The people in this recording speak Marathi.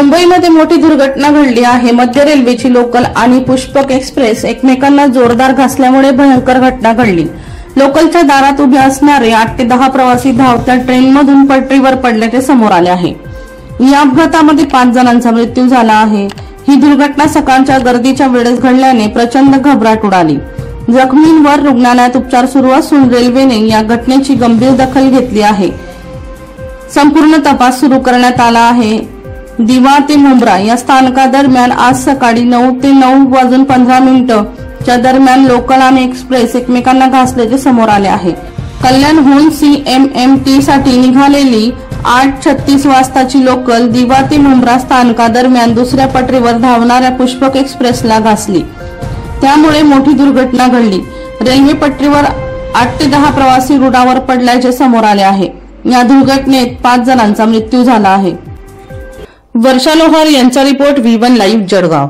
मुंबईमध्ये मोठी दुर्घटना घडली आहे। मध्य रेल्वेची लोकल आणि पुष्पक एक्सप्रेस एकमेकांना जोरदार घासल्यामुळे भयंकर घटना घडली। लोकलच्या दारात उभे असणारे 8 ते 10 प्रवासी धावत्या ट्रेनमधून पटरीवर पडल्याचे समोर आले आहे। या अपघातामध्ये 5 जणांचा मृत्यू झाला आहे। ही दुर्घटना सकाळच्या गर्दीच्या वेळेस घडल्याने प्रचंड घबराट उडाली। जखमींवर रुग्णालयात उपचार सुरू असून रेल्वेने या घटनेची गंभीर दखल घेतली आहे। संपूर्ण तपास सुरू करण्यात आला आहे। दिवा ते मुंब्रा या स्थानकादरम्यान आज सकाळी 9 ते 9:15 च्या दरम्यान लोकल आणि एक्सप्रेस एकमेकांना घासल्याचे समोर आले आहे। कल्याणहून CMMT साठी निघालेली 8:36 वाजताची लोकल दिवा ते मुंब्रा स्थानकादरम्यान दुसऱ्या पटरीवर धावणाऱ्या पुष्पक एक्सप्रेसला घासली। त्यामुळे मोठी दुर्घटना घडली। रेल्वे पटरीवर 8 ते 10 प्रवासी रुळावर पडल्याचे समोर आले आहे। या दुर्घटनेत 5 जणांचा मृत्यू झाला आहे। वर्षा लोहार यांचा रिपोर्ट V1 लाईव्ह जळगाव।